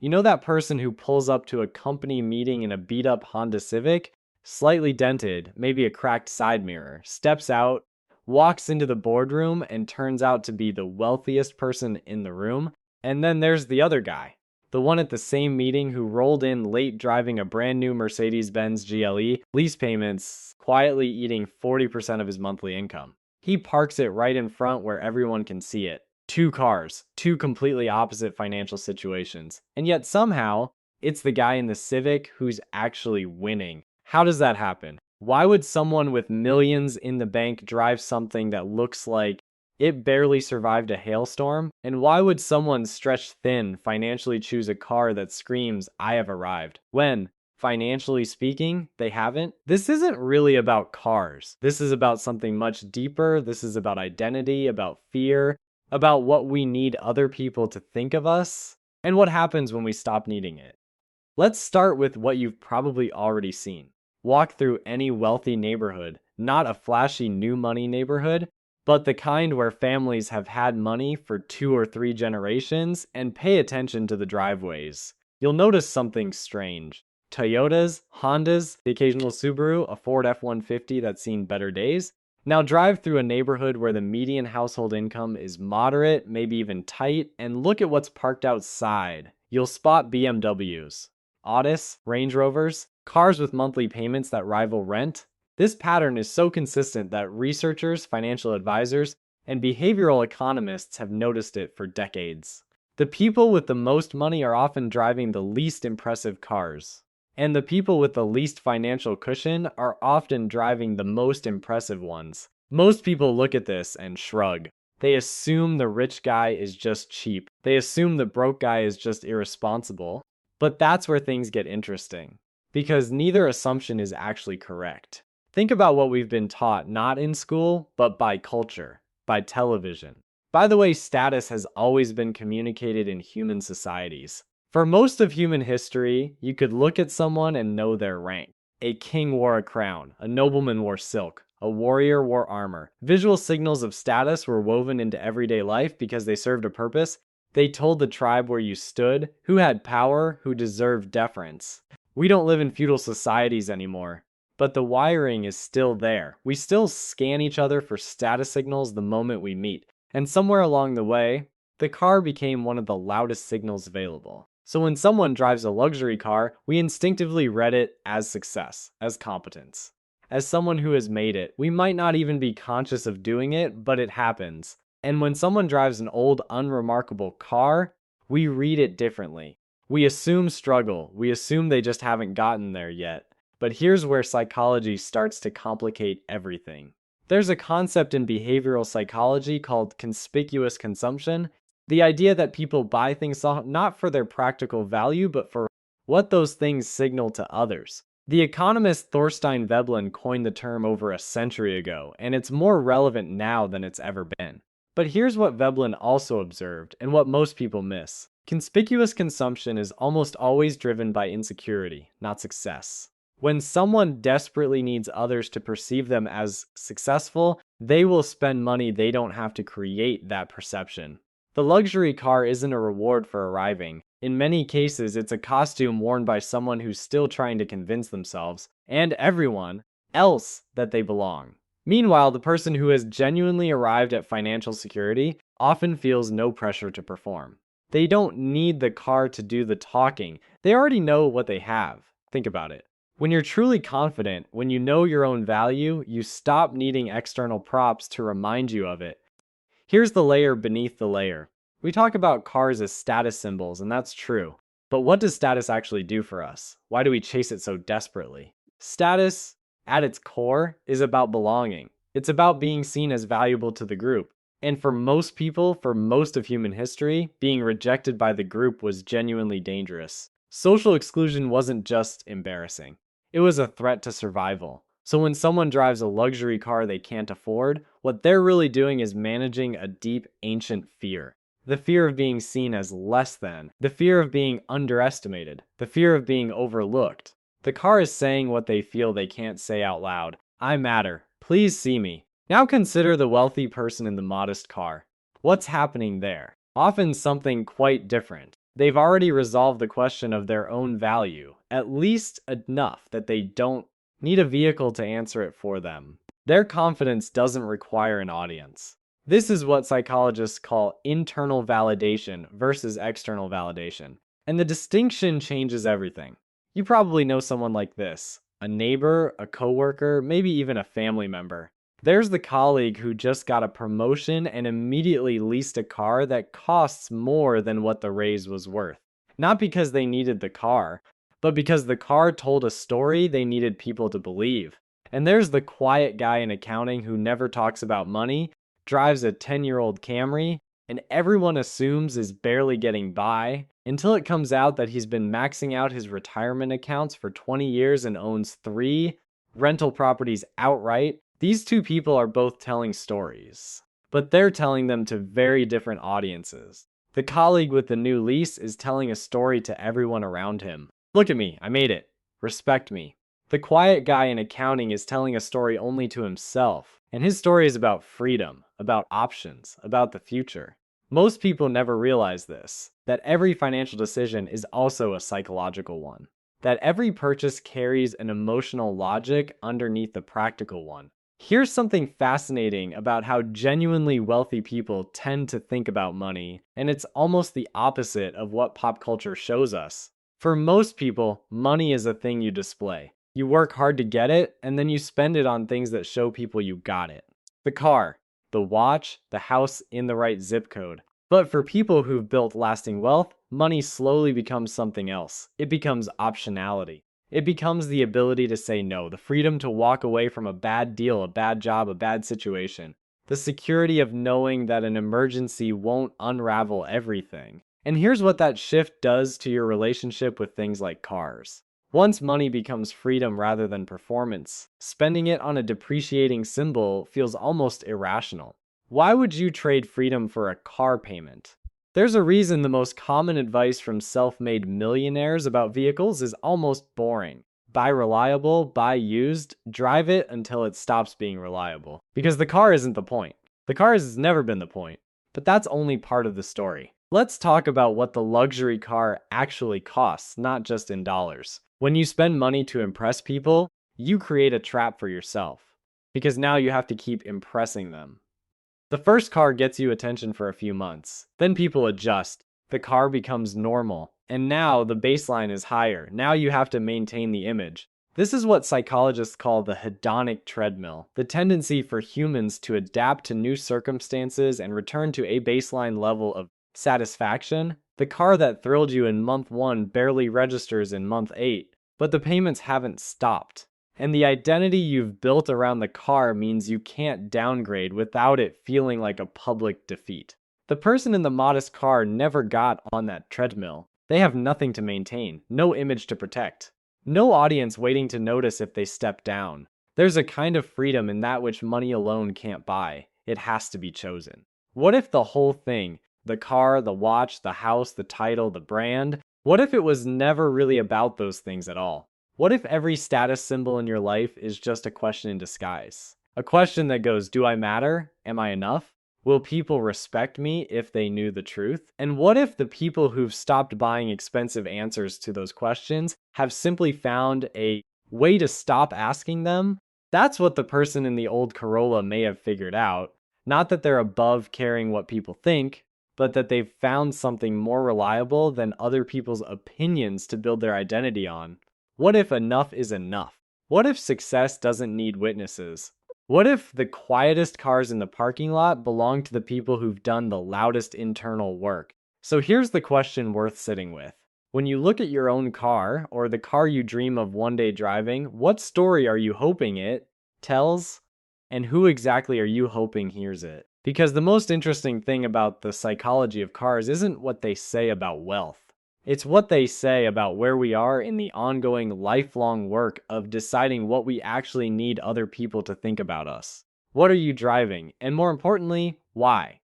You know that person who pulls up to a company meeting in a beat up Honda Civic, slightly dented, maybe a cracked side mirror, steps out, walks into the boardroom, and turns out to be the wealthiest person in the room? And then there's the other guy, the one at the same meeting who rolled in late driving a brand new Mercedes-Benz GLE, lease payments, quietly eating 40% of his monthly income. He parks it right in front where everyone can see it. Two cars, two completely opposite financial situations. And yet somehow, it's the guy in the Civic who's actually winning. How does that happen? Why would someone with millions in the bank drive something that looks like it barely survived a hailstorm? And why would someone stretched thin financially choose a car that screams, "I have arrived," when, financially speaking, they haven't? This isn't really about cars. This is about something much deeper. This is about identity, about fear, about what we need other people to think of us, and what happens when we stop needing it. Let's start with what you've probably already seen. Walk through any wealthy neighborhood, not a flashy new money neighborhood, but the kind where families have had money for 2 or 3 generations, and pay attention to the driveways. You'll notice something strange. Toyotas, Hondas, the occasional Subaru, a Ford F-150 that's seen better days. Now drive through a neighborhood where the median household income is moderate, maybe even tight, and look at what's parked outside. You'll spot BMWs, Audis, Range Rovers, cars with monthly payments that rival rent. This pattern is so consistent that researchers, financial advisors, and behavioral economists have noticed it for decades. The people with the most money are often driving the least impressive cars, and the people with the least financial cushion are often driving the most impressive ones. Most people look at this and shrug. They assume the rich guy is just cheap. They assume the broke guy is just irresponsible. But that's where things get interesting, because neither assumption is actually correct. Think about what we've been taught, not in school, but by culture, by television. By the way, status has always been communicated in human societies. For most of human history, you could look at someone and know their rank. A king wore a crown, a nobleman wore silk, a warrior wore armor. Visual signals of status were woven into everyday life because they served a purpose. They told the tribe where you stood, who had power, who deserved deference. We don't live in feudal societies anymore, but the wiring is still there. We still scan each other for status signals the moment we meet. And somewhere along the way, the car became one of the loudest signals available. So when someone drives a luxury car, we instinctively read it as success, as competence, as someone who has made it. We might not even be conscious of doing it, but it happens. And when someone drives an old, unremarkable car, we read it differently. We assume struggle. We assume they just haven't gotten there yet. But here's where psychology starts to complicate everything. There's a concept in behavioral psychology called conspicuous consumption. The idea that people buy things not for their practical value, but for what those things signal to others. The economist Thorstein Veblen coined the term over a century ago, and it's more relevant now than it's ever been. But here's what Veblen also observed, and what most people miss. Conspicuous consumption is almost always driven by insecurity, not success. When someone desperately needs others to perceive them as successful, they will spend money they don't have to create that perception. The luxury car isn't a reward for arriving. In many cases, it's a costume worn by someone who's still trying to convince themselves, and everyone else, that they belong. Meanwhile, the person who has genuinely arrived at financial security often feels no pressure to perform. They don't need the car to do the talking. They already know what they have. Think about it. When you're truly confident, when you know your own value, you stop needing external props to remind you of it. Here's the layer beneath the layer. We talk about cars as status symbols, and that's true. But what does status actually do for us? Why do we chase it so desperately? Status, at its core, is about belonging. It's about being seen as valuable to the group. And for most people, for most of human history, being rejected by the group was genuinely dangerous. Social exclusion wasn't just embarrassing. It was a threat to survival. So when someone drives a luxury car they can't afford, what they're really doing is managing a deep, ancient fear. The fear of being seen as less than. The fear of being underestimated. The fear of being overlooked. The car is saying what they feel they can't say out loud. I matter. Please see me. Now consider the wealthy person in the modest car. What's happening there? Often something quite different. They've already resolved the question of their own value, at least enough that they don't need a vehicle to answer it for them. Their confidence doesn't require an audience. This is what psychologists call internal validation versus external validation. And the distinction changes everything. You probably know someone like this: a neighbor, a coworker, maybe even a family member. There's the colleague who just got a promotion and immediately leased a car that costs more than what the raise was worth. Not because they needed the car, but because the car told a story they needed people to believe. And there's the quiet guy in accounting who never talks about money, drives a 10-year-old Camry, and everyone assumes is barely getting by until it comes out that he's been maxing out his retirement accounts for 20 years and owns 3 rental properties outright. These two people are both telling stories, but they're telling them to very different audiences. The colleague with the new lease is telling a story to everyone around him. Look at me, I made it. Respect me. The quiet guy in accounting is telling a story only to himself, and his story is about freedom, about options, about the future. Most people never realize this, that every financial decision is also a psychological one, that every purchase carries an emotional logic underneath the practical one. Here's something fascinating about how genuinely wealthy people tend to think about money, and it's almost the opposite of what pop culture shows us. For most people, money is a thing you display. You work hard to get it, and then you spend it on things that show people you got it. The car, the watch, the house in the right zip code. But for people who've built lasting wealth, money slowly becomes something else. It becomes optionality. It becomes the ability to say no, the freedom to walk away from a bad deal, a bad job, a bad situation, the security of knowing that an emergency won't unravel everything. And here's what that shift does to your relationship with things like cars. Once money becomes freedom rather than performance, spending it on a depreciating symbol feels almost irrational. Why would you trade freedom for a car payment? There's a reason the most common advice from self-made millionaires about vehicles is almost boring. Buy reliable, buy used, drive it until it stops being reliable. Because the car isn't the point. The car has never been the point. But that's only part of the story. Let's talk about what the luxury car actually costs, not just in dollars. When you spend money to impress people, you create a trap for yourself. Because now you have to keep impressing them. The first car gets you attention for a few months. Then people adjust. The car becomes normal. And now the baseline is higher. Now you have to maintain the image. This is what psychologists call the hedonic treadmill, the tendency for humans to adapt to new circumstances and return to a baseline level of satisfaction. The car that thrilled you in month 1 barely registers in month 8, but the payments haven't stopped. And the identity you've built around the car means you can't downgrade without it feeling like a public defeat. The person in the modest car never got on that treadmill. They have nothing to maintain, no image to protect, no audience waiting to notice if they step down. There's a kind of freedom in that which money alone can't buy. It has to be chosen. What if the whole thing, the car, the watch, the house, the title, the brand, what if it was never really about those things at all? What if every status symbol in your life is just a question in disguise? A question that goes, do I matter? Am I enough? Will people respect me if they knew the truth? And what if the people who've stopped buying expensive answers to those questions have simply found a way to stop asking them? That's what the person in the old Corolla may have figured out. Not that they're above caring what people think, but that they've found something more reliable than other people's opinions to build their identity on. What if enough is enough? What if success doesn't need witnesses? What if the quietest cars in the parking lot belong to the people who've done the loudest internal work? So here's the question worth sitting with. When you look at your own car, or the car you dream of one day driving, what story are you hoping it tells? And who exactly are you hoping hears it? Because the most interesting thing about the psychology of cars isn't what they say about wealth. It's what they say about where we are in the ongoing lifelong work of deciding what we actually need other people to think about us. What are you driving? And more importantly, why?